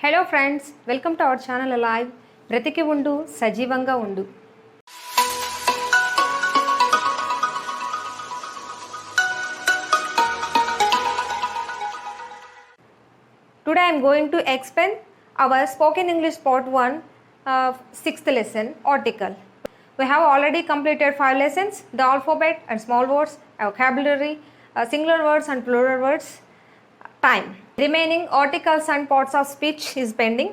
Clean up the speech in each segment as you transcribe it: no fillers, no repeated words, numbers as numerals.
Hello friends, welcome to our channel Alive. బ్రతికి ఉండు సజీవంగా ఉండు. Today I am going to explain our spoken English part 1 6th lesson article. We have already completed 5 lessons: the alphabet and small words, vocabulary, singular words and plural words, time. Remaining articles and parts of speech is pending.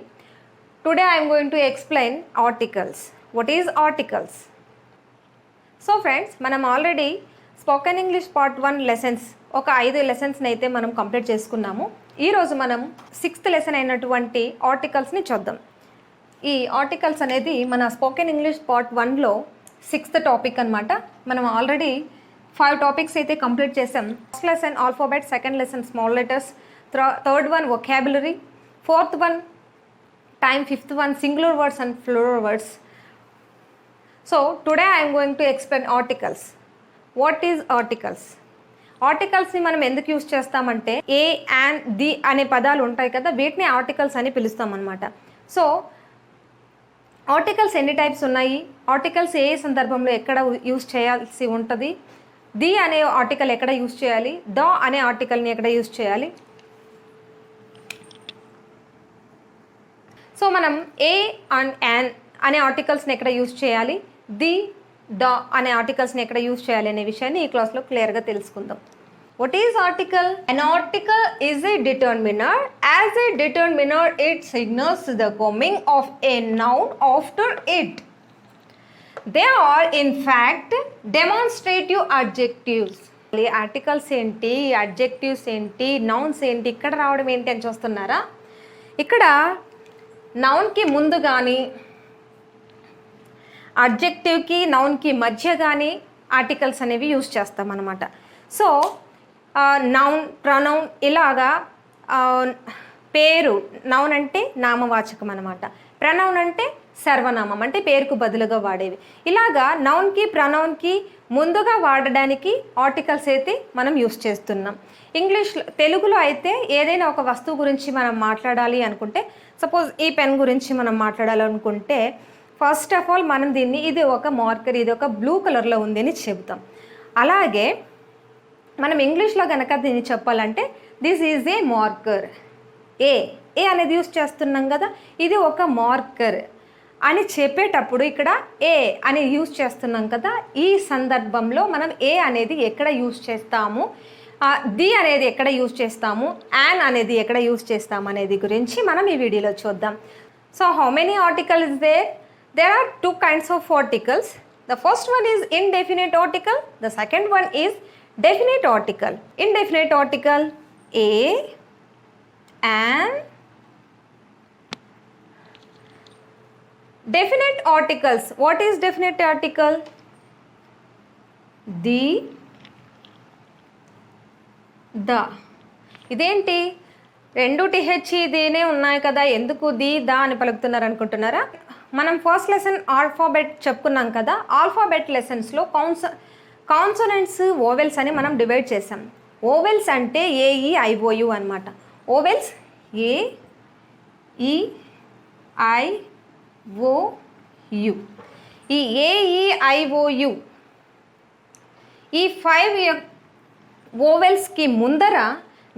Today I am going to explain articles. What is articles? So friends, మనం already spoken English part 1 lessons ఒక 5 లెసన్స్ని అయితే మనం complete చేసుకున్నాము. ఈరోజు మనం 6th lesson అయినటువంటి ఆర్టికల్స్ని చూద్దాం. ఈ ఆర్టికల్స్ అనేది మన స్పోకెన్ ఇంగ్లీష్ పార్ట్ 1లో 6th టాపిక్ అనమాట. మనం ఆల్రెడీ 5 టాపిక్స్ అయితే కంప్లీట్ చేసాం. First lesson alphabet, second lesson small letters, third one vocabulary, fourth one time, fifth one singular words and plural words. So today I am going to explain articles. What is articles? Articles ని మనం ఎందుకు use చేస్తామంటే ఏ and the అనే పదాలు ఉంటాయి కదా, వీటిని articles అని పిలుస్తాం అనమాట. సో ఆర్టికల్స్ ఎన్ని టైప్స్ ఉన్నాయి, ఆర్టికల్స్ ఏ సందర్భంలో ఎక్కడ యూస్ చేయాల్సి ఉంటుంది, ది అనే ఆర్టికల్ ఎక్కడ యూస్ చేయాలి, ద అనే ఆర్టికల్ని ఎక్కడ యూస్ చేయాలి. సో మనం ఏ అండ్ యాన్ అనే ఆర్టికల్స్ని ఎక్కడ యూజ్ చేయాలి, ది ద అనే ఆర్టికల్స్ని ఎక్కడ యూజ్ చేయాలి అనే విషయాన్ని ఈ క్లాస్లో క్లియర్గా తెలుసుకుందాం. What is article? An article is a determiner. As a determiner it signals the coming of a noun after it. They are in fact demonstrative adjectives. Articles ఏంటి, అడ్జెక్టివ్స్ ఏంటి, నౌన్స్ ఏంటి, ఇక్కడ రావడం ఏంటి అని చూస్తున్నారా? ఇక్కడ నౌన్కి ముందు కానీ అడ్జెక్టివ్కి నౌన్కి మధ్య కానీ ఆర్టికల్స్ అనేవి యూజ్ చేస్తాం అన్నమాట. సో నౌన్, ప్రొనౌన్ ఇలాగా పేరు, నౌన్ అంటే నామవాచకం అనమాట, ప్రొనౌన్ అంటే సర్వనామం అంటే పేరుకు బదులుగా వాడేవి. ఇలాగా నౌన్కి ప్రొనౌన్కి ముందుగా వాడడానికి ఆర్టికల్స్ అయితే మనం యూజ్ చేస్తున్నాం. తెలుగులో అయితే ఏదైనా ఒక వస్తువు గురించి మనం మాట్లాడాలి అనుకుంటే, సపోజ్ ఈ పెన్ గురించి మనం మాట్లాడాలనుకుంటే ఫస్ట్ ఆఫ్ ఆల్ మనం దీన్ని ఇది ఒక మార్కర్, ఇది ఒక బ్లూ కలర్లో ఉంది అని చెబుతాం. అలాగే మనం ఇంగ్లీష్లో కనుక దీన్ని చెప్పాలంటే దిస్ ఈజ్ ఏ మార్కర్. ఏ అనేది యూజ్ చేస్తున్నాం కదా, ఇది ఒక మార్కర్ అని చెప్పేటప్పుడు ఇక్కడ ఏ అని యూజ్ చేస్తున్నాం కదా, ఈ సందర్భంలో మనం ఏ అనేది ఎక్కడ యూజ్ చేస్తాము, ది అనేది ఎక్కడ యూజ్ చేస్తాము, యాన్ అనేది ఎక్కడ యూజ్ చేస్తాము అనేది గురించి మనం ఈ వీడియోలో చూద్దాం. So how many article is there? There are 2 kinds of articles. The first one is indefinite article. The second one is definite article. Indefinite article a, an. Definite articles. What is definite article? The, the. ఇదేంటి, రెండు T H ఇదేనే ఉన్నాయి కదా, ఎందుకు the the అని పలుకుతున్నారు అనుకుంటున్నారా? మనం first lesson alphabet చెప్పుకున్నాం కదా, ఆల్ఫాబెట్ లెసన్స్లో కాన్సోనెంట్స్, ఓవెల్స్ అని మనం డివైడ్ చేసాం. ఓవెల్స్ అంటే ఏఈ ఐఓయు అనమాట. ఓవెల్స్ ఏ, ఈ, ఐ, ఓ, యు. ఈ ఏఈ ఐఓయు ఈ 5 ఓవెల్స్కి ముందర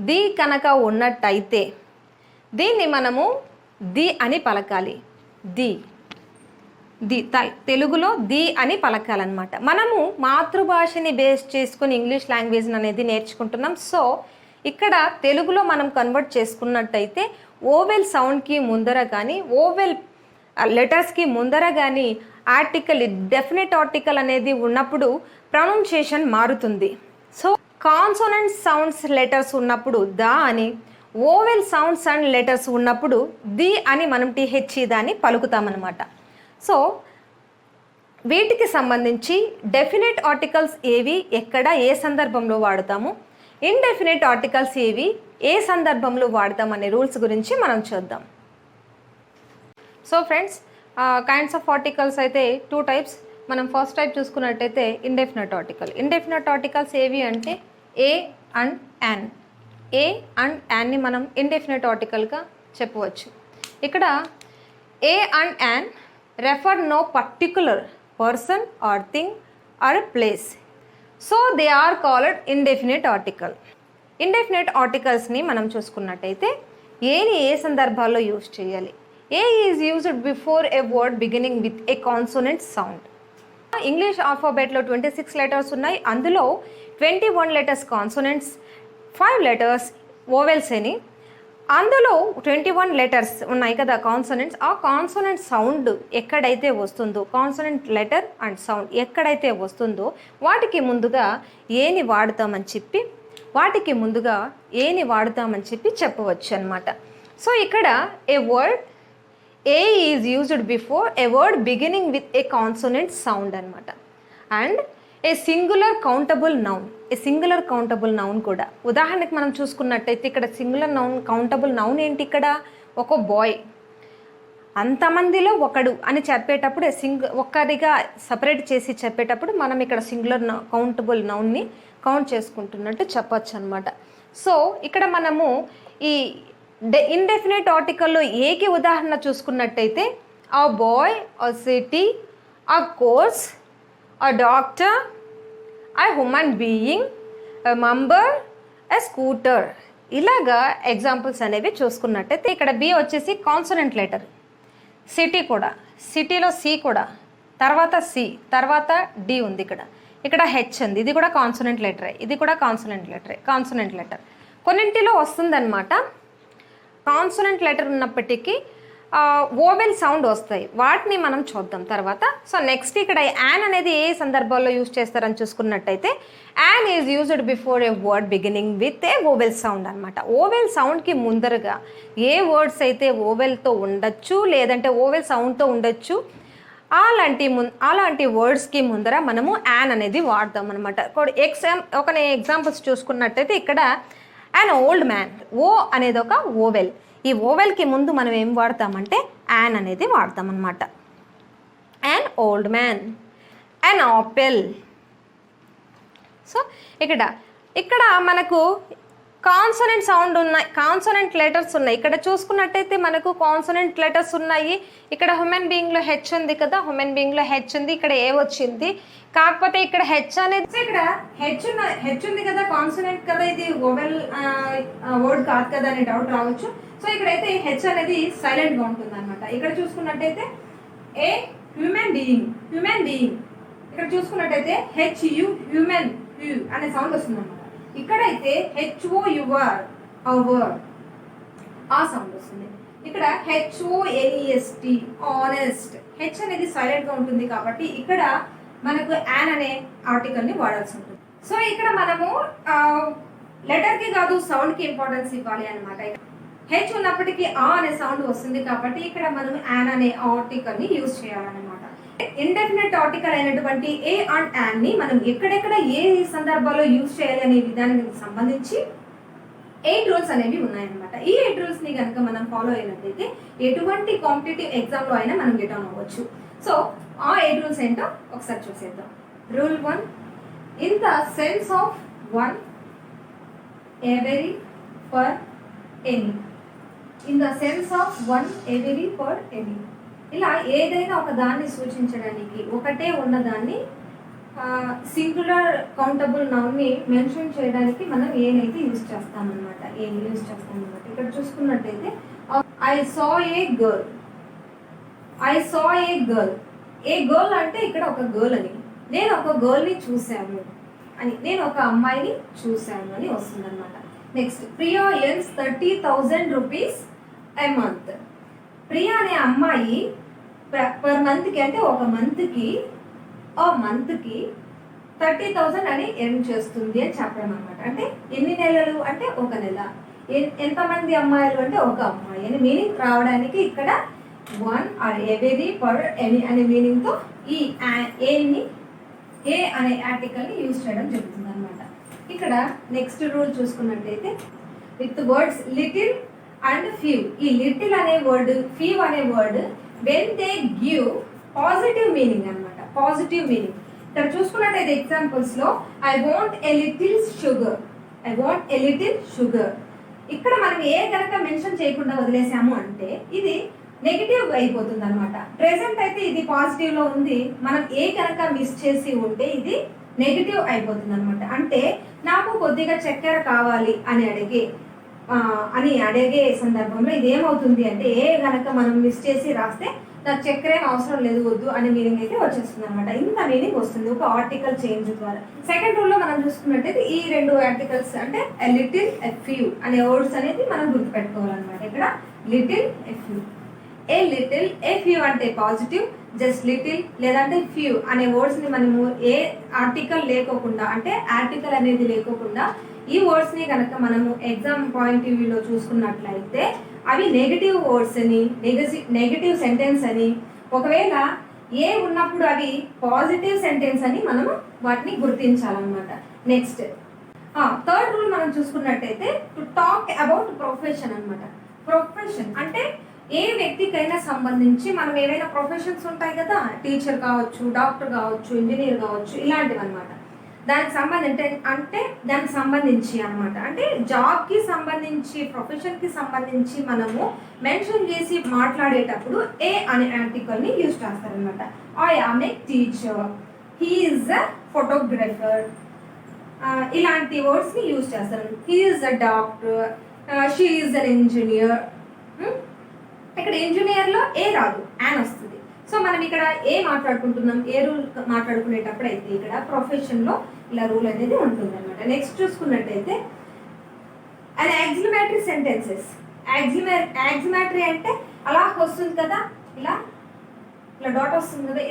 ది కనుక ఉన్నట్టయితే దీన్ని మనము ది అని పలకాలి. ది తెలుగులో ది అని పలకాలన్నమాట. మనము మాతృభాషని బేస్ చేసుకుని ఇంగ్లీష్ లాంగ్వేజ్ అనేది నేర్చుకుంటున్నాం. సో ఇక్కడ తెలుగులో మనం కన్వర్ట్ చేసుకున్నట్టయితే ఓవెల్ సౌండ్కి ముందర కానీ, ఓవెల్ లెటర్స్కి ముందర కానీ ఆర్టికల్, డెఫినెట్ ఆర్టికల్ అనేది ఉన్నప్పుడు ప్రొనౌన్సియేషన్ మారుతుంది. సో కాన్సోనెంట్ సౌండ్స్ లెటర్స్ ఉన్నప్పుడు ద అని, ఓవెల్ సౌండ్స్ అండ్ లెటర్స్ ఉన్నప్పుడు ది అని మనం టిహెచ్ దాన్ని పలుకుతామన్నమాట. సో వీటికి సంబంధించి డెఫినెట్ ఆర్టికల్స్ ఏవి, ఎక్కడ, ఏ సందర్భంలో వాడతాము, ఇండెఫినెట్ ఆర్టికల్స్ ఏవి, ఏ సందర్భంలో వాడతాం అనే రూల్స్ గురించి మనం చూద్దాం. So friends, kinds of articles అయితే 2 types. మనం ఫస్ట్ టైప్ చూసుకున్నట్టయితే ఇండెఫినెట్ ఆర్టికల్. ఇండెఫినెట్ ఆర్టికల్స్ ఏవి అంటే a and an. A and యాన్ని మనం ఇండెఫినెట్ ఆర్టికల్గా చెప్పవచ్చు. ఇక్కడ a and an refer no particular person or thing or place, so they are called indefinite article. Indefinite ఆర్టికల్స్ని మనం చూసుకున్నట్టయితే ఏని ఏ సందర్భాల్లో యూజ్ చేయాలి? A is used before a word beginning with a consonant sound. English ఆల్ఫాబెట్లో 26 letters ఉన్నాయి. అందులో 21 letters consonants, 5 letters vowels అని. అందులో 21 లెటర్స్ ఉన్నాయి కదా కాన్సోనెంట్స్. ఆ కాన్సోనెంట్ సౌండ్ ఎక్కడైతే వస్తుందో, కాన్సోనెంట్ లెటర్ అండ్ సౌండ్ ఎక్కడైతే వస్తుందో వాటికి ముందుగా ఏని వాడతామని చెప్పి చెప్పవచ్చు అనమాట. సో ఇక్కడ a word a is used before a word beginning with a consonant sound అనమాట. And a singular countable noun కూడా. ఉదాహరణకి మనం చూసుకున్నట్టయితే ఇక్కడ సింగులర్ కౌంటబుల్ నౌన్ ఏంటి? ఇక్కడ ఒక బాయ్, అంతమందిలో ఒకడు అని చెప్పేటప్పుడు ఒక్కరిగా సపరేట్ చేసి చెప్పేటప్పుడు మనం ఇక్కడ సింగులర్ కౌంటబుల్ నౌన్ని కౌంట్ చేసుకుంటున్నట్టు చెప్పచ్చు అనమాట. సో ఇక్కడ మనము ఈ ఇండెఫినెట్ ఆర్టికల్లో ఏకి ఉదాహరణ చూసుకున్నట్టయితే ఆ బాయ్, ఆ సిటీ, ఆ course, a doctor, a human being, a member, a scooter. ఇలాగా ఎగ్జాంపుల్స్ అనేవి చూసుకున్నట్టయితే ఇక్కడ బి వచ్చేసి కాన్సోనెంట్ లెటర్, సిటీ కూడా, సిటీలో సి కూడా, తర్వాత సి, తర్వాత డి ఉంది. ఇక్కడ హెచ్ ఉంది, ఇది కూడా కాన్సోనెంట్ లెటరే, ఇది కూడా కాన్సోనెంట్ లెటర్. కొన్నింటిలో వస్తుందన్నమాట కాన్సోనెంట్ లెటర్ ఉన్నప్పటికీ ఓవెల్ సౌండ్ వస్తాయి, వాటిని మనం చూద్దాం తర్వాత. సో నెక్స్ట్ ఇక్కడ యాన్ అనేది ఏ సందర్భాల్లో యూజ్ చేస్తారని చూసుకున్నట్టయితే an is used before a word beginning with A vowel sound అనమాట. ఓవెల్ సౌండ్కి ముందరగా ఏ వర్డ్స్ అయితే ఓవెల్తో ఉండొచ్చు లేదంటే ఓవెల్ సౌండ్తో ఉండొచ్చు అలాంటి వర్డ్స్కి ముందర మనము యాన్ అనేది వాడతాం అనమాట. ఒక ఎగ్జాంపుల్స్ చూసుకున్నట్టయితే ఇక్కడ యాన్ ఓల్డ్ మ్యాన్, ఓ అనేది ఒక ఓవెల్. ఈ ఓవెల్కి ముందు మనం ఏం వాడతామంటే యాన్ అనేది వాడతామన్నమాట. An old man, an apple. So ఇక్కడ మనకు కాన్సోనెంట్ సౌండ్ ఉన్నాయి, కాన్సోనెంట్ లెటర్స్ ఉన్నాయి. ఇక్కడ చూసుకున్నట్టయితే మనకు కాన్సోనెంట్ లెటర్స్ ఉన్నాయి. ఇక్కడ హ్యూమన్ బీయింగ్లో హెచ్ ఉంది కదా, ఇక్కడ ఏ వచ్చింది. కాకపోతే ఇక్కడ హెచ్ అనేది, ఇక్కడ హెచ్ ఉంది కదా, కాన్సోనెంట్ కదా, ఇది ఓవెల్ వర్డ్ కాదు కదా అనే డౌట్ రావచ్చు. సో ఇక్కడైతే హెచ్ అనేది సైలెంట్గా ఉంటుంది అనమాట. ఇక్కడ చూసుకున్నట్టయితే ఏ హ్యూమన్ బీయింగ్, ఇక్కడ చూసుకున్నట్టయితే హ్యూమన్ అనే సౌండ్ వస్తుంది అనమాట. ఇక్కడైతే HOUR అవర్ ఆ సౌండ్ వస్తుంది. ఇక్కడ HONEST ఆనెస్ట్, హెచ్ అనేది సైలెంట్గా ఉంటుంది కాబట్టి ఇక్కడ మనకు యాన్ అనే ఆర్టికల్ని వాడాల్సి ఉంటుంది. సో ఇక్కడ మనము లెటర్కి కాదు సౌండ్కి ఇంపార్టెన్స్ ఇవ్వాలి అనమాట. హెచ్ ఉన్నప్పటికీ ఆ అనే సౌండ్ వస్తుంది కాబట్టి ఇక్కడ మనం యాన్ అనే ఆర్టికల్ని యూజ్ చేయాలన్నమాట. ఇండెఫినెట్ ఆర్టికల్ అయినటువంటి ఏ అండ్ యాన్ ని మనం ఎక్కడెక్కడ ఏ సందర్భాల్లో యూజ్ చేయాలి అనే విధానానికి సంబంధించి 8 రూల్స్ అనేవి ఉన్నాయన్నమాట. ఈ 8 రూల్స్ ని కనుక మనం ఫాలో అయినట్లయితే ఎటువంటి కాంపిటేటివ్ ఎగ్జామ్ లో అయినా మనం గెట్ ఆన్ అవ్వచ్చు. సో ఆ 8 రూల్స్ ఏంటో ఒకసారి చూసేద్దాం. Rule 1, in the sense of one, every, for, any. In the sense of one, every, for, any. ఇలా ఏదైనా ఒక దాన్ని సూచించడానికి, ఒకటే ఉన్నదాన్ని సింగులర్ కౌంటబుల్ నౌన్ని మెన్షన్ చేయడానికి మనం ఏనైతే యూజ్ చేస్తామన్నమాట. ఇక్కడ చూసుకున్నట్టయితే I saw A girl, A girl అంటే ఇక్కడ ఒక గర్ల్ అని, నేను ఒక గర్ల్ని చూశాను అని, నేను ఒక అమ్మాయిని చూశాను అని వస్తుంది అనమాట. Next, Priya earns 30,000 rupees a month. Priya అనే అమ్మాయి పర్ మంత్కి అంటే ఒక మంత్కి 30,000 అని ఎర్న్ చేస్తుంది అని చెప్పడం అనమాట. అంటే ఎన్ని నెలలు అంటే ఒక నెల. ఎంతమంది అమ్మాయిలు అంటే ఒక అమ్మాయి అని మీనింగ్ రావడానికి ఇక్కడ one or every per any అనే మీనింగ్తో ఈ ఏ అనే ఆర్టికల్ని యూజ్ చేయడం జరుగుతుంది అనమాట. ఇక్కడ నెక్స్ట్ రూల్ చూసుకున్నట్టయితే with words little and few. ఈ లిటిల్ అనే వర్డ్, ఫ్యూ అనే word when they give positive meaning అనమాట. పాజిటివ్ మీనింగ్ ఇక్కడ చూసుకున్నట్టయితే ఎగ్జాంపుల్స్ లో I want a little sugar, ఇక్కడ మనం ఏ కనుక మెన్షన్ చేయకుండా వదిలేసాము అంటే ఇది నెగిటివ్ అయిపోతుంది అనమాట. ప్రెసెంట్ అయితే ఇది పాజిటివ్ లో ఉంది, మనం ఏ కనుక మిస్ చేసి ఉంటే ఇది నెగిటివ్ అయిపోతుంది అనమాట. అంటే నాకు కొద్దిగా చక్కెర కావాలి అని అడిగే సందర్భంలో ఇది ఏమవుతుంది అంటే ఏ కనుక మనం మిస్ చేసి రాస్తే నాకు చక్కెర ఏం అవసరం లేదు, వద్దు అనే మీనింగ్ అయితే వచ్చేస్తుంది అనమాట. ఇంత మీనింగ్ వస్తుంది ఒక ఆర్టికల్ చేంజ్ ద్వారా. సెకండ్ రూల్ లో మనం చూసుకున్నట్టయితే ఈ రెండు ఆర్టికల్స్ అంటే లిటిల్ ఎఫ్యూ అనే వర్డ్స్ అనేది మనం గుర్తుపెట్టుకోవాలన్నమాట. ఇక్కడ లిటిల్ ఎఫ్యూ, ఏ లిటిల్ ఎఫ్యూ అంటే పాజిటివ్, జస్ట్ లిటిల్ లేదంటే ఫ్యూ అనే వర్డ్స్ ని మనము ఏ ఆర్టికల్ లేకోకుండా అంటే ఆర్టికల్ అనేది లేకోకుండా ఈ వర్డ్స్ ని కనుక మనము ఎగ్జామ్ పాయింట్ ఆఫ్ వ్యూలో చూసుకున్నట్లయితే అవి నెగిటివ్ వర్డ్స్ అని, నెగిటివ్ సెంటెన్స్ అని, ఒకవేళ ఏ ఉన్నప్పుడు అవి పాజిటివ్ సెంటెన్స్ అని మనము వాటిని గుర్తించాలన్నమాట. నెక్స్ట్ థర్డ్ రూల్ మనం చూసుకున్నట్టయితే టు టాక్ అబౌట్ ప్రొఫెషన్ అనమాట. ప్రొఫెషన్ అంటే ఏ వ్యక్తికైనా సంబంధించి మనం ఏవైనా ప్రొఫెషన్స్ ఉంటాయి కదా, టీచర్ కావచ్చు, డాక్టర్ కావచ్చు, ఇంజనీర్ కావచ్చు, ఇలాంటివి అనమాట. దానికి సంబంధించి అనమాట. అంటే జాబ్కి సంబంధించి, ప్రొఫెషన్కి సంబంధించి మనము మెన్షన్ చేసి మాట్లాడేటప్పుడు ఏ అనే ఆర్టికల్ని యూజ్ చేస్తారనమాట. I am a teacher, he is a photographer, ఇలాంటి వర్డ్స్ని యూజ్ చేస్తారు. He is a doctor, she is an engineer. ఇక్కడ ఇంజనీర్లో ఏ రాదు, యాన్ వస్తుంది. సో మనం ఇక్కడ ఏ మాట్లాడుకుంటున్నాం, ఏ రూల్ మాట్లాడుకునేటప్పుడు అయితే ఇక్కడ ప్రొఫెషన్లో ఇలా రూల్ అనేది ఉంటుంది అనమాట. నెక్స్ట్ చూసుకున్నట్టయితే అండ్ యాక్సిలమేటరీ సెంటెన్సెస్. యాక్సిలమేటరీ అంటే అలా వస్తుంది కదా, ఇలా డాట్ వస్తుంది కదా,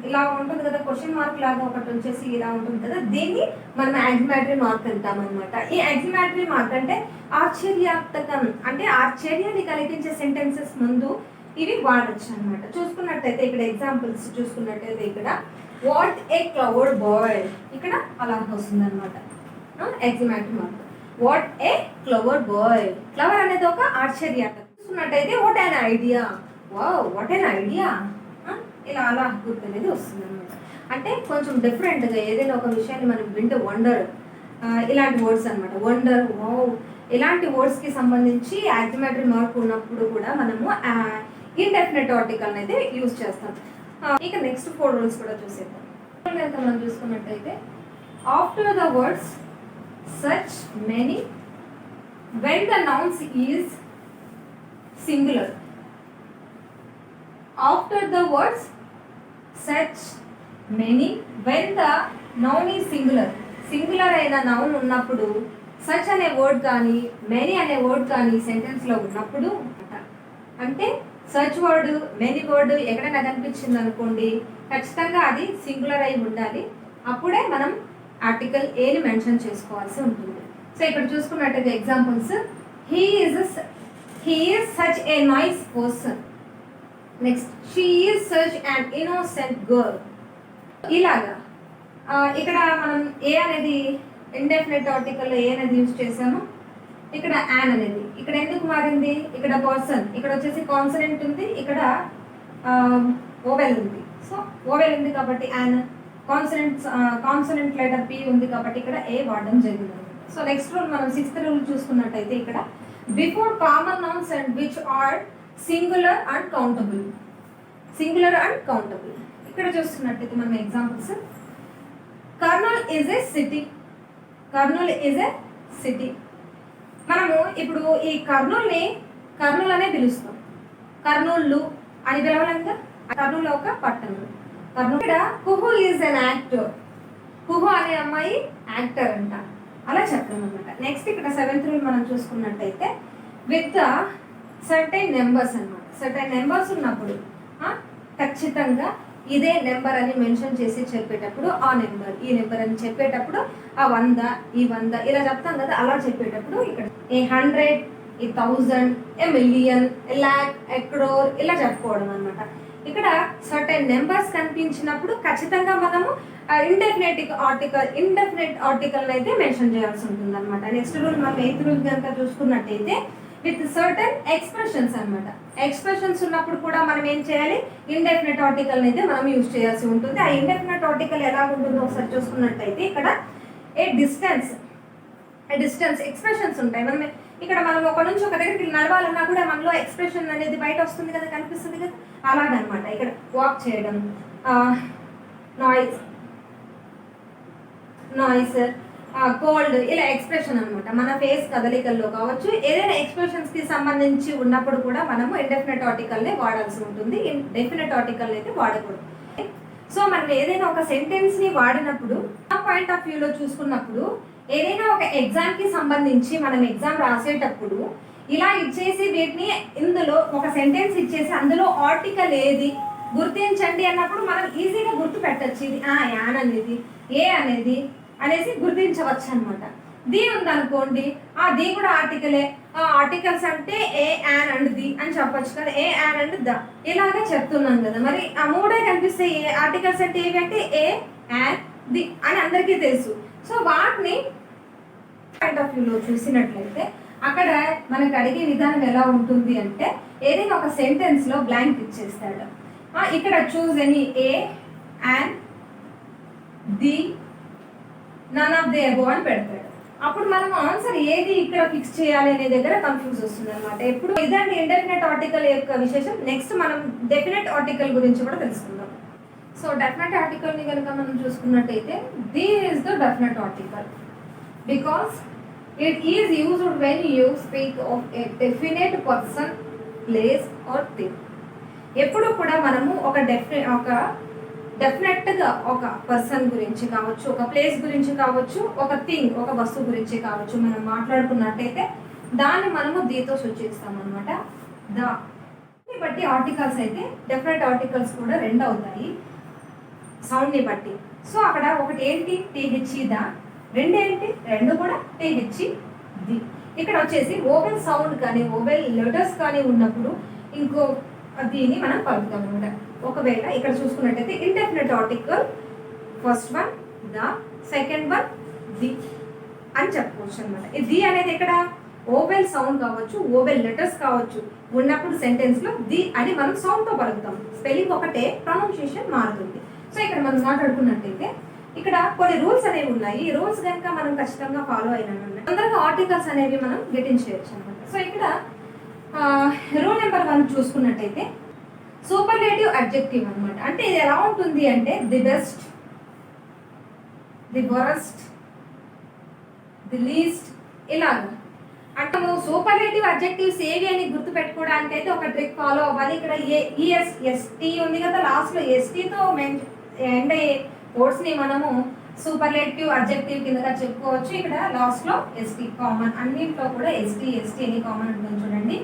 ఇలా ఉంటుంది కదా, క్వశ్చన్ మార్క్ లాగా ఒకటి వచ్చేసి ఇలా ఉంటుంది కదా, దీన్ని మనం యాక్సిలమేటరీ మార్క్ అంటాం అనమాట. ఈ యాక్సిలమేటరీ మార్క్ అంటే ఆశ్చర్యార్థకం, అంటే ఆశ్చర్యాన్ని కలిగించే సెంటెన్సెస్ ముందు ఇవి వాడచ్చు అనమాట. చూసుకున్నట్టయితే ఇక్కడ ఎగ్జాంపుల్స్ చూసుకున్నట్టయితే ఇక్కడ వాట్ ఏ క్లవర్డ్ బాయ్, ఇక్కడ అలా వస్తుంది అనమాట exclamatory mark. What a clever boy, clever అనేది ఒక ఆశ్చర్యార్థకం. చూసుకున్నట్టయితే what an idea, wow what an idea, ఇలా అలా గుర్తు అనేది వస్తుంది అనమాట. అంటే కొంచెం డిఫరెంట్గా ఏదైనా ఒక విషయాన్ని మనం వింటే వండర్, ఇలాంటి వర్డ్స్ అనమాట. వండర్, వావ్, ఇలాంటి వర్డ్స్కి సంబంధించి యాక్సిలమేటరీ మార్క్ ఉన్నప్పుడు కూడా మనము ఇండెఫినెట్ ఆర్టికల్ అయితే యూజ్ చేస్తాం. ఇక నెక్స్ట్ 4 రూల్స్ కూడా చూసేద్దాం. మనం చూసుకున్నట్టయితే after the words such many when the nouns is singular. After the words such many when the noun is singular. Singular అయిన నౌన్ ఉన్నప్పుడు సచ్ అనే వర్డ్ కానీ మెనీ అనే వర్డ్ కానీ సెంటెన్స్లో ఉన్నప్పుడు, అంటే సర్చ్ వర్డ్, మెనీ వర్డ్ ఎక్కడైనా కనిపించింది అనుకోండి, ఖచ్చితంగా అది సింగులర్ అయి ఉండాలి. అప్పుడే మనం ఆర్టికల్ ఏని మెన్షన్ చేసుకోవాల్సి ఉంటుంది. సో ఇక్కడ చూసుకున్నట్టయితే examples, he is such a nice person. Next she is such an innocent girl. ఇలాగా ఇక్కడ మనం ఏ అనేది ఇండెఫినెట్ ఆర్టికల్ ఏ అనేది యూజ్ చేసాము. ఇక్కడ యాన్ అనేది ఇక్కడ ఎందుకు మారింది, ఇక్కడ పర్సన్, ఇక్కడ వచ్చేసి కాన్సనెంట్ ఉంది, ఇక్కడ ఓవెల్ ఉంది. సో ఓవెల్ ఉంది కాబట్టి యాన్, కాన్సనెంట్ లెటర్ పి ఉంది కాబట్టి ఇక్కడ ఏ వాడడం జరిగింది. సో నెక్స్ట్ రూల్ మనం 6th రూల్ చూసుకున్నట్టయితే ఇక్కడ before common nouns and which are singular and countable. Singular and countable ఇక్కడ చూస్తున్నట్టయితే మనం examples, Kurnool is a city. Kurnool is a city. మనము ఇప్పుడు ఈ కర్నూల్ అనే పిలుస్తాం, కర్నూలు అని పిలవలేం కదా. కర్నూలు ఒక పట్టణం. కర్నూలు. ఇక్కడ కుహు ఈజ్ అన్ యాక్టర్. కుహు అనే అమ్మాయి యాక్టర్ అంట, అలా చెప్పడం అనమాట. నెక్స్ట్ ఇక్కడ 7th రూల్ మనం చూసుకున్నట్టయితే విత్ సర్టైన్ నెంబర్స్ అనమాట. సర్టైన్ నెంబర్స్ ఉన్నప్పుడు ఖచ్చితంగా ఇదే నెంబర్ అని మెన్షన్ చేసి చెప్పేటప్పుడు ఆ నెంబర్, ఈ నెంబర్ అని చెప్పేటప్పుడు ఆ 100, ఈ 100 ఇలా చెప్తాం కదా, అలా చెప్పేటప్పుడు ఇక్కడ ఏ 100, ఈ 1000, ఏ మిలియన్, ఏ ల్యాక్, ఏ క్రోర్ ఇలా చెప్పుకోవడం అనమాట. ఇక్కడ సర్టైన్ నెంబర్స్ కనిపించినప్పుడు ఖచ్చితంగా మనము ఇండెఫినెట్ ఆర్టికల్ అయితే మెన్షన్ చేయాల్సి ఉంటుంది అనమాట. నెక్స్ట్ రూల్ మనం 8th రూల్ కనుక చూసుకున్నట్టయితే విత్ సర్టన్ ఎక్స్ప్రెషన్స్ అనమాట. ఎక్స్ప్రెషన్స్ ఉన్నప్పుడు కూడా మనం ఏం చేయాలి, ఇండెఫినెట్ ఆర్టికల్ అయితే మనం యూజ్ చేయాల్సి ఉంటుంది. ఆ ఇండెఫినెట్ ఆర్టికల్ ఎలా ఉంటుందో ఒకసారి చూసుకున్నట్టయితే ఇక్కడ ఏ డిస్టెన్స్ ఎక్స్ప్రెషన్స్ ఉంటాయి. మనం ఇక్కడ మనం ఒక నుంచి ఒక దగ్గరికి నడవాలన్నా కూడా మనలో ఎక్స్ప్రెషన్ అనేది బయట వస్తుంది కదా, కనిపిస్తుంది కదా, అలాగనమాట. ఇక్కడ వాక్ చేయడం, నాయిస్, కోల్డ్, ఇలా ఎక్స్ప్రెషన్ అనమాట. మన ఫేస్ కదలికల్లో కావచ్చు, ఏదైనా ఎక్స్ప్రెషన్స్కి సంబంధించి ఉన్నప్పుడు కూడా మనము ఇండెఫినెట్ ఆర్టికల్నే వాడాల్సి ఉంటుంది, డెఫినెట్ ఆర్టికల్ అయితే వాడకూడదు. సో మనం ఏదైనా ఒక సెంటెన్స్ని వాడినప్పుడు ఆ పాయింట్ ఆఫ్ వ్యూలో చూసుకున్నప్పుడు, ఏదైనా ఒక ఎగ్జామ్కి సంబంధించి మనం ఎగ్జామ్ రాసేటప్పుడు ఇలా ఇచ్చేసి వీటిని ఇందులో ఒక సెంటెన్స్ ఇచ్చేసి అందులో ఆర్టికల్ ఏది గుర్తించండి అన్నప్పుడు మనం ఈజీగా గుర్తు పెట్టచ్చు. ఇది యాన్ అనేది, ఏ అనేది అనేసి గుర్తించవచ్చు అనమాట. ది ఉందనుకోండి, ది కూడా ఆర్టికలే, ఆర్టికల్స్ అంటే ఏ, యాన్ అండ్ ది అని చెప్పొచ్చు కదా, ఏ, యాన్ అండ్ ద, ఇలాగే చెప్తున్నాం కదా. మరి ఆ మూడే కనిపిస్తాయి. ఏ ఆర్టికల్స్ అంటే ఏవి అంటే ఏ, యాన్, ది అని అందరికీ తెలుసు. సో వాటిని పాయింట్ ఆఫ్ వ్యూలో చూసినట్లయితే అక్కడ మనకు అడిగే విధానం ఎలా ఉంటుంది అంటే, ఏదైనా ఒక సెంటెన్స్లో బ్లాంక్ ఇచ్చేస్తాడు. ఇక్కడ choose any a, an, the, none of the above అని పెడతాడు. అప్పుడు మనం ఆన్సర్ ఏది ఇక్కడ ఫిక్స్ చేయాలి అనే దగ్గర కన్ఫ్యూజ్ వస్తుంది అనమాట. ఎప్పుడు ఇదండి ఇండెఫినెట్ ఆర్టికల్ యొక్క విశేషం. నెక్స్ట్ మనం డెఫినెట్ ఆర్టికల్ గురించి కూడా తెలుసుకుందాం. సో డెఫినెట్ ఆర్టికల్ని కనుక మనం చూసుకున్నట్టయితే, the is the definite article because it is used when you speak of a definite person, place or thing. ఎప్పుడు కూడా మనము ఒక డెఫినెట్గా ఒక పర్సన్ గురించి కావచ్చు, ఒక ప్లేస్ గురించి కావచ్చు, ఒక థింగ్, ఒక వస్తువు గురించి కావచ్చు మనం మాట్లాడుకున్నట్టయితే దాన్ని మనము దీతో సూచిస్తాం అనమాట. దాన్ని బట్టి ఆర్టికల్స్ అయితే డెఫినెట్ ఆర్టికల్స్ కూడా రెండు అవుతాయి సౌండ్ని బట్టి. సో అక్కడ ఒకటి ఏంటి టీహెచ్ఈ దా, రెండు ఏంటి రెండు కూడా టీహెచ్ఈ ది. ఇక్కడ వచ్చేసి ఓవెల్ సౌండ్ కానీ ఓవెల్ లెటర్స్ కానీ ఉన్నప్పుడు ఇంకో దీన్ని మనం పలుకుతాం అనమాట. ఒకవేళ ఇక్కడ చూసుకున్నట్టయితే indefinite article first one the, second one the అని చెప్పుకోవచ్చు అనమాట. ఈ ది అనేది ఇక్కడ ఓవెల్ సౌండ్ కావచ్చు, ఓవెల్ లెటర్స్ కావచ్చు ఉన్నప్పుడు సెంటెన్స్లో ది అని మనం సౌండ్తో పలుకుతాం. స్పెల్లింగ్ ఒకటే, ప్రొనౌన్సియేషన్ మారుతుంది. సో ఇక్కడ మనం మాట్లాడుకున్నట్టయితే ఇక్కడ కొన్ని రూల్స్ అనేవి ఉన్నాయి. ఈ రూల్స్ కనుక మనం ఖచ్చితంగా ఫాలో అయినా తొందరగా ఆర్టికల్స్ అనేవి మనం గెటించేయచ్చు అనమాట. సో ఇక్కడ రూల్ నెంబర్ 1 చూసుకున్నట్టయితే సూపర్లేటివ్ అడ్జెక్టివ్ అనమాట. అంటే ఇది ఎలా ఉంటుంది అంటే the best, the worst, the least, ఇలాగా. అంటే నువ్వు సూపర్లేటివ్ అడ్జెక్టివ్స్ ఏవి అని గుర్తు పెట్టుకోవడానికి అయితే ఒక ట్రిక్ ఫాలో అవ్వాలి. ఇక్కడ ఎస్టీ ఉంది కదా, లాస్ట్లో ఎస్టీతో ఎండ్ అయ్యే వర్డ్స్ని మనము సూపర్లేటివ్ అడ్జెక్టివ్ కిందగా చెప్పుకోవచ్చు. ఇక్కడ లాస్ట్లో ఎస్టీ కామన్, అన్నింటిలో కూడా ఎస్టీ అని కామన్ ఉంటుంది చూడండి.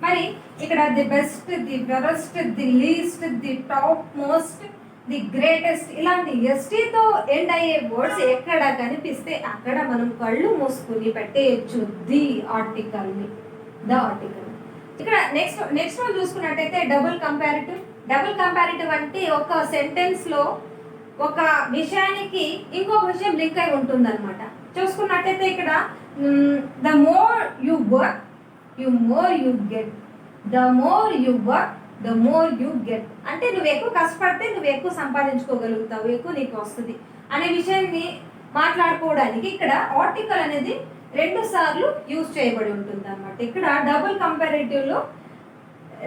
మరి ఇక్కడ the best, the worst, the least, the top most, the greatest, ఇలాంటి ఎస్టీతో ఎండ్ అయ్యే వర్డ్స్ ఎక్కడ కనిపిస్తే అక్కడ మనం కళ్ళు మూసుకుని పెట్టేయచ్చు ది ఆర్టికల్ని, ద ఆర్టికల్. ఇక్కడ నెక్స్ట్ చూసుకున్నట్టయితే డబుల్ కంపారిటివ్ అంటే ఒక సెంటెన్స్లో ఒక విషయానికి ఇంకొక విషయం లింక్ అయి ఉంటుంది అనమాట. చూసుకున్నట్టయితే ఇక్కడ the more you work more you get, the more you work the more you get. అంటే నువ్వు ఎక్కువ కష్టపడితే నువ్వు ఎక్కువ సంపాదించుకోగలుగుతావు, ఎక్కువ నీకు వస్తుంది అనే విషయాన్ని మాట్లాడుకోవడానికి ఇక్కడ ఆర్టికల్ అనేది 2 సార్లు యూజ్ చేయబడి ఉంటుంది అనమాట. ఇక్కడ డబుల్ కంపారిటివ్లో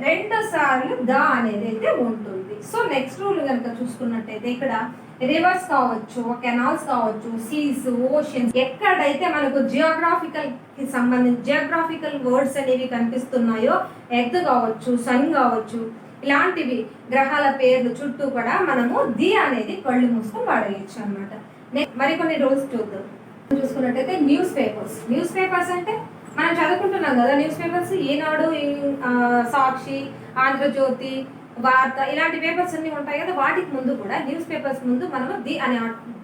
2 సార్లు ద అనేది అయితే ఉంటుంది. సో నెక్స్ట్ రూల్ కనుక చూసుకున్నట్టయితే ఇక్కడ రివర్స్ కావచ్చు, కెనాల్స్ కావచ్చు, సీస్, ఓషన్స్, ఎక్కడైతే మనకు జియోగ్రాఫికల్ వర్డ్స్ అనేవి కనిపిస్తున్నాయో, ఎర్త్ కావచ్చు, సన్ కావచ్చు, ఇలాంటివి గ్రహాల పేర్లు చుట్టూ కూడా మనము ది అనేది కళ్ళు మూసుకొని వాడేయచ్చు అనమాట. మరికొన్ని రూల్స్ చూసుకున్నట్టయితే న్యూస్ పేపర్స్ అంటే మనం చదువుకుంటున్నాం కదా, న్యూస్ పేపర్స్ ఈనాడు, సాక్షి, ఆంధ్రజ్యోతి, వార్త, ఇలాంటి పేపర్స్ అన్ని ఉంటాయి కదా, వాటికి ముందు కూడా న్యూస్ పేపర్స్ ముందు మనము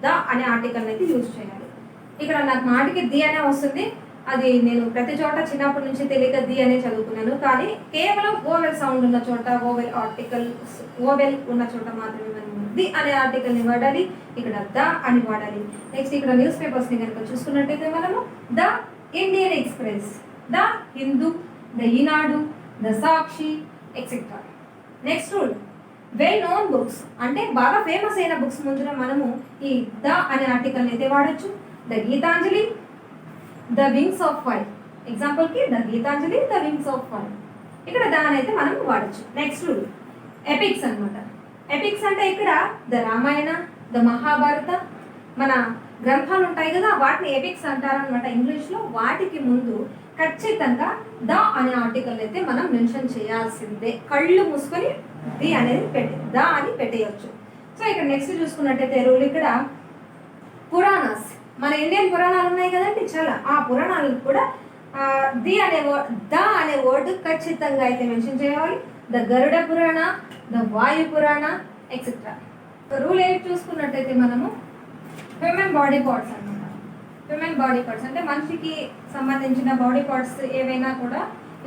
ద అనే ఆర్టికల్ అయితే యూజ్ చేయాలి. ఇక్కడ నాకు మాటికి ది అనే వస్తుంది, అది నేను ప్రతి చోట చిన్నప్పటి నుంచి తెలియక ది అనే చదువుకున్నాను. కానీ కేవలం ఓవెల్ సౌండ్ ఉన్న చోట, ఓవెల్ ఉన్న చోట మాత్రమే మనం ది అనే ఆర్టికల్ని వాడాలి, ఇక్కడ ద అని వాడాలి. నెక్స్ట్ ఇక్కడ న్యూస్ పేపర్స్ని కనుక చూసుకున్నట్టయితే మనము the Indian express, the Hindu, the Eenadu, the Sakshi, etcetera. Next rule well known books అంటే బాగా ఫేమస్ అయిన బుక్స్ ముందున మనము ఈ ద అనే ఆర్టికల్ని అయితే వాడచ్చు. The Gitanjali, the wings of fire, ఎగ్జాంపుల్కి the Gitanjali, the wings of fire. ఇక్కడ దాని అయితే మనం వాడచ్చు. నెక్స్ట్ రూల్ ఎపిక్స్ అనమాట. ఎపిక్స్ అంటే ఇక్కడ ద రామాయణ, ద మహాభారత, మన గ్రంథాలు ఉంటాయి కదా, వాటిని ఎపిక్స్ అంటారనమాట ఇంగ్లీష్లో. వాటికి ముందు ఖచ్చితంగా ద అనే ఆర్టికల్ అయితే మనం మెన్షన్ చేయాల్సిందే. కళ్ళు మూసుకొని ది అనేది ద అని పెట్టేయచ్చు. సో ఇక్కడ నెక్స్ట్ చూసుకున్నట్టయితే రూల్ ఇక్కడ పురాణాస్, మన ఇండియన్ పురాణాలు ఉన్నాయి కదండి చాలా, ఆ పురాణాలకు కూడా ది అనే ద అనే వర్డ్ ఖచ్చితంగా అయితే మెన్షన్ చేయాలి. ద గరుడ పురాణ, ద వాయు పురాణ ఎక్సెట్రా. రూల్ 8 చూసుకున్నట్టయితే మనము హ్యూమన్ బాడీ పార్ట్స్ అనమాట. హ్యూమన్ బాడీ పార్ట్స్ అంటే మనిషికి సంబంధించిన బాడీ పార్ట్స్ ఏవైనా కూడా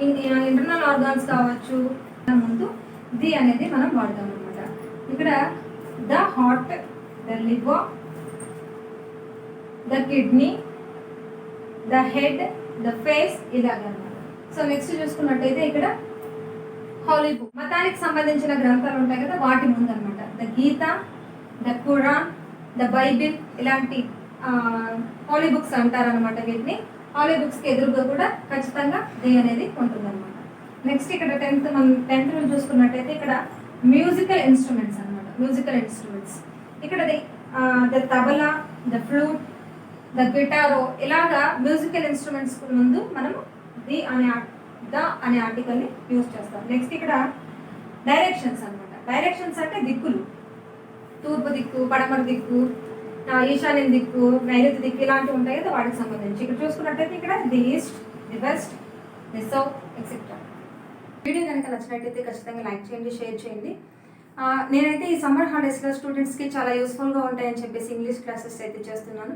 ఇంటర్నల్ ఆర్గాన్స్ కావచ్చు, ముందు ది అనేది మనం వాడతాం అనమాట. ఇక్కడ the heart, the liver, the kidney, the head, the face ఇలాగనమాట. సో నెక్స్ట్ చూసుకున్నట్టయితే ఇక్కడ హోలీ బుక్, మతానికి సంబంధించిన గ్రంథాలు ఉంటాయి కదా, వాటి ముందు అనమాట. The Gita, the Quran, the Bible ఇలాంటి హోలీ బుక్స్ అంటారనమాట వీటిని. హోలీ బుక్స్కి ఎదురుగా కూడా ఖచ్చితంగా ది అనేది ఉంటుందన్నమాట. నెక్స్ట్ ఇక్కడ 10th రూల్ చూసుకున్నట్టయితే ఇక్కడ మ్యూజికల్ ఇన్స్ట్రుమెంట్స్ అనమాట. మ్యూజికల్ ఇన్స్ట్రుమెంట్స్ ఇక్కడ the tabla, the flute, the గిటారో ఇలాగా మ్యూజికల్ ఇన్స్ట్రుమెంట్స్ ముందు మనం ద అనే ఆర్టికల్ని యూజ్ చేస్తాం. నెక్స్ట్ ఇక్కడ డైరెక్షన్స్ అనమాట. డైరెక్షన్స్ అంటే దిక్కులు, తూర్పు దిక్కు, పడమర దిక్కు, ఈశాన్యం దిక్కు, నైరుతి దిక్కు ఇలాంటివి ఉంటాయి కదా, వాటికి సంబంధించి ఇక్కడ చూసుకున్నట్టయితే ఇక్కడ the east, the west, the south etcetera. Video కనుక నచ్చినట్టయితే ఖచ్చితంగా లైక్ చేయండి, షేర్ చేయండి. నేనైతే ఈ సమ్మర్ హాలిడేస్లో స్టూడెంట్స్కి చాలా యూస్ఫుల్గా ఉంటాయని చెప్పేసి ఇంగ్లీష్ క్లాసెస్ అయితే చేస్తున్నాను.